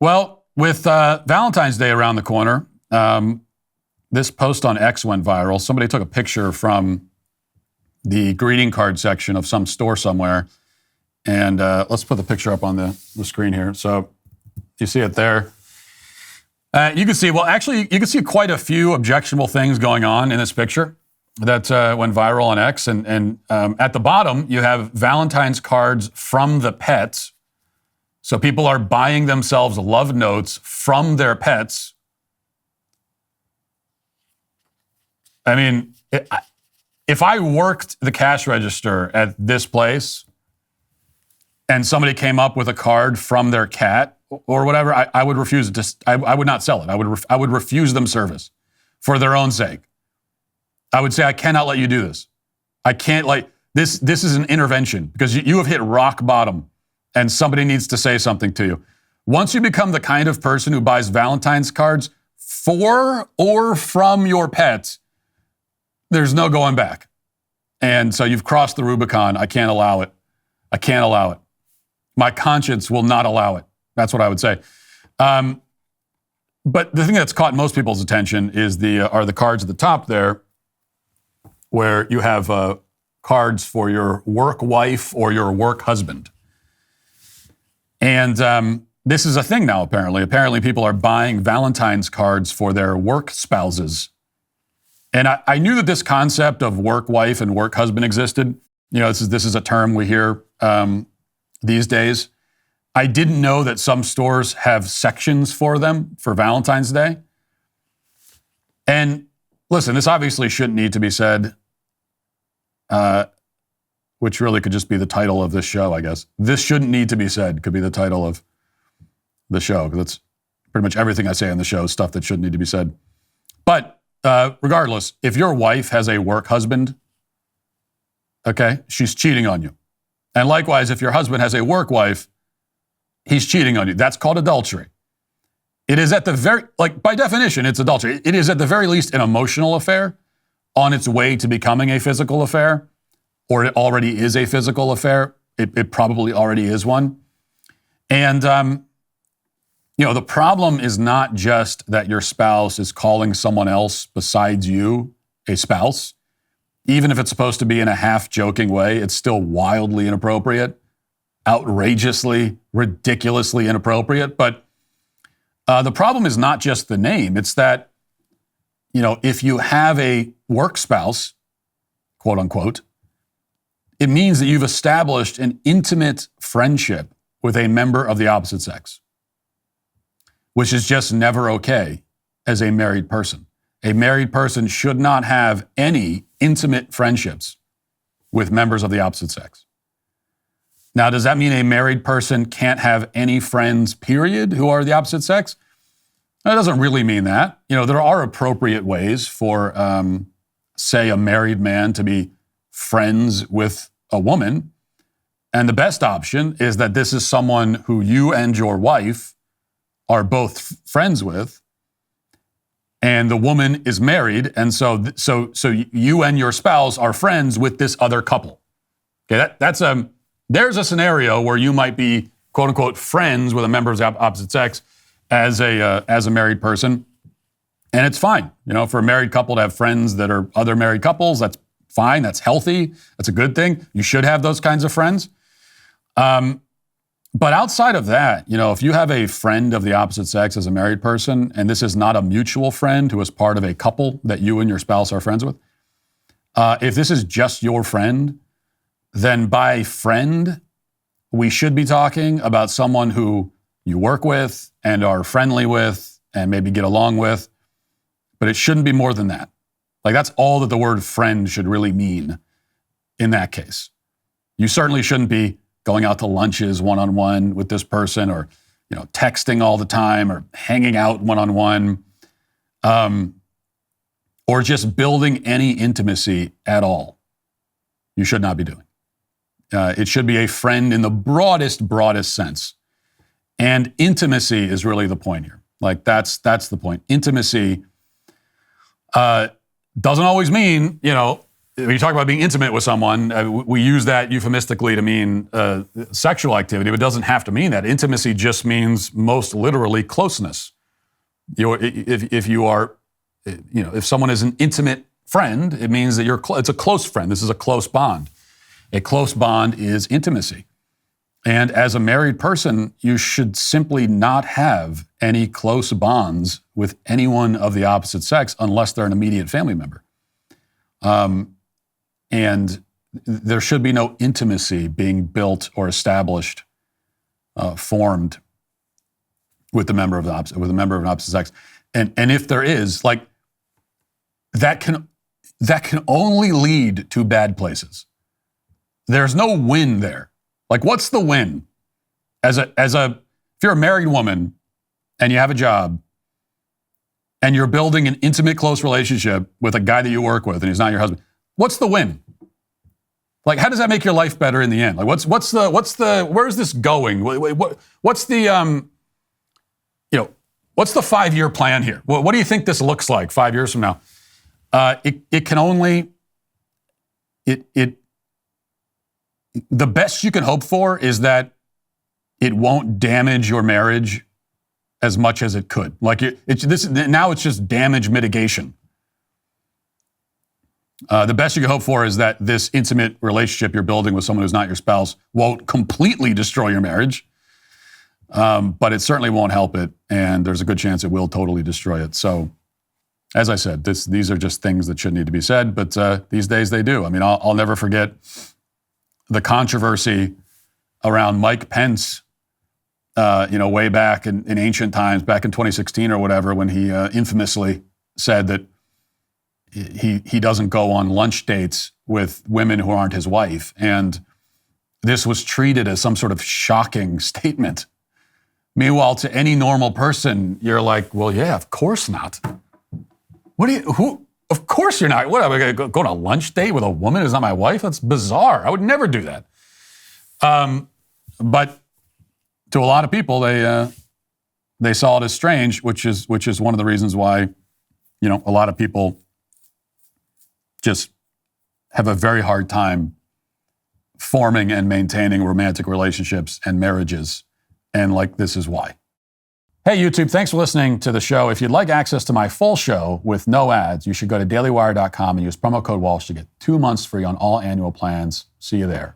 Well, with Valentine's Day around the corner, this post on X went viral. Somebody took a picture from the greeting card section of some store somewhere. And let's put the picture up on the screen here. So you see it there. You can see, well, actually, you can see quite a few objectionable things going on in this picture that went viral on X. And at the bottom, you have Valentine's cards from the pets. So people are buying themselves love notes from their pets. I mean, if I worked the cash register at this place and somebody came up with a card from their cat or whatever, I would refuse it. I would not sell it. I would refuse them service for their own sake. I would say, I cannot let you do this. I can't, this is an intervention because you have hit rock bottom and somebody needs to say something to you. Once you become the kind of person who buys Valentine's cards for or from your pet, there's no going back. And so you've crossed the Rubicon. I can't allow it. I can't allow it. My conscience will not allow it. That's what I would say. But the thing that's caught most people's attention are the cards at the top there, where you have cards for your work wife or your work husband. And this is a thing now, apparently. Apparently, people are buying Valentine's cards for their work spouses. And I knew that this concept of work wife and work husband existed. You know, this is a term we hear these days. I didn't know that some stores have sections for them for Valentine's Day. And listen, this obviously shouldn't need to be said, which really could just be the title of this show, I guess. This shouldn't need to be said could be the title of the show, because that's pretty much everything I say on the show is stuff that shouldn't need to be said. But regardless, if your wife has a work husband, okay, she's cheating on you. And likewise, if your husband has a work wife, he's cheating on you. That's called adultery. It is at the very, by definition, it's adultery. It is at the very least an emotional affair on its way to becoming a physical affair, or it already is a physical affair. It probably already is one. And, the problem is not just that your spouse is calling someone else besides you a spouse. Even if it's supposed to be in a half-joking way, it's still wildly inappropriate, outrageously, ridiculously inappropriate. But the problem is not just the name. It's that, if you have a work spouse, quote unquote, it means that you've established an intimate friendship with a member of the opposite sex, which is just never okay as a married person. A married person should not have any intimate friendships with members of the opposite sex. Now, does that mean a married person can't have any friends, period, who are the opposite sex? That doesn't really mean that. There are appropriate ways for, say, a married man to be friends with a woman. And the best option is that this is someone who you and your wife are both friends with, and the woman is married, and so you and your spouse are friends with this other couple. Okay, there's a scenario where you might be quote unquote friends with a member of the opposite sex as a married person, and it's fine. For a married couple to have friends that are other married couples, that's fine. That's healthy. That's a good thing. You should have those kinds of friends. But outside of that, if you have a friend of the opposite sex as a married person, and this is not a mutual friend who is part of a couple that you and your spouse are friends with, if this is just your friend, then by friend, we should be talking about someone who you work with and are friendly with and maybe get along with, but it shouldn't be more than that. That's all that the word friend should really mean in that case. You certainly shouldn't be going out to lunches one-on-one with this person, or, texting all the time, or hanging out one-on-one, or just building any intimacy at all. You should not be doing. It should be a friend in the broadest sense. And intimacy is really the point here. That's the point. Intimacy doesn't always mean, when you talk about being intimate with someone, we use that euphemistically to mean sexual activity, but it doesn't have to mean that. Intimacy just means most literally closeness. If you are, if someone is an intimate friend, it means that it's a close friend. This is a close bond. A close bond is intimacy. And as a married person, you should simply not have any close bonds with anyone of the opposite sex unless they're an immediate family member. And there should be no intimacy being built or established, formed with a member of an opposite sex. And if there is, like, that can only lead to bad places. There's no win there. Like, what's the win? If you're a married woman and you have a job and you're building an intimate, close relationship with a guy that you work with and he's not your husband, what's the win? Like, how does that make your life better in the end? Like, what's the where's this going? What's the 5-year plan here? What do you think this looks like 5 years from now? The best you can hope for is that it won't damage your marriage as much as it could. Like, now it's just damage mitigation. The best you can hope for is that this intimate relationship you're building with someone who's not your spouse won't completely destroy your marriage, but it certainly won't help it, and there's a good chance it will totally destroy it. So, as I said, these are just things that shouldn't need to be said, but these days they do. I mean, I'll never forget the controversy around Mike Pence, way back in ancient times, back in 2016 or whatever, when he infamously said that he doesn't go on lunch dates with women who aren't his wife. And this was treated as some sort of shocking statement. Meanwhile, to any normal person, you're like, well, yeah, of course not. Of course you're not. What, am I going to go on a lunch date with a woman who's not my wife? That's bizarre. I would never do that. But to a lot of people, they saw it as strange, which is one of the reasons why, a lot of people just have a very hard time forming and maintaining romantic relationships and marriages. And this is why. Hey, YouTube, thanks for listening to the show. If you'd like access to my full show with no ads, you should go to dailywire.com and use promo code Walsh to get 2 months free on all annual plans. See you there.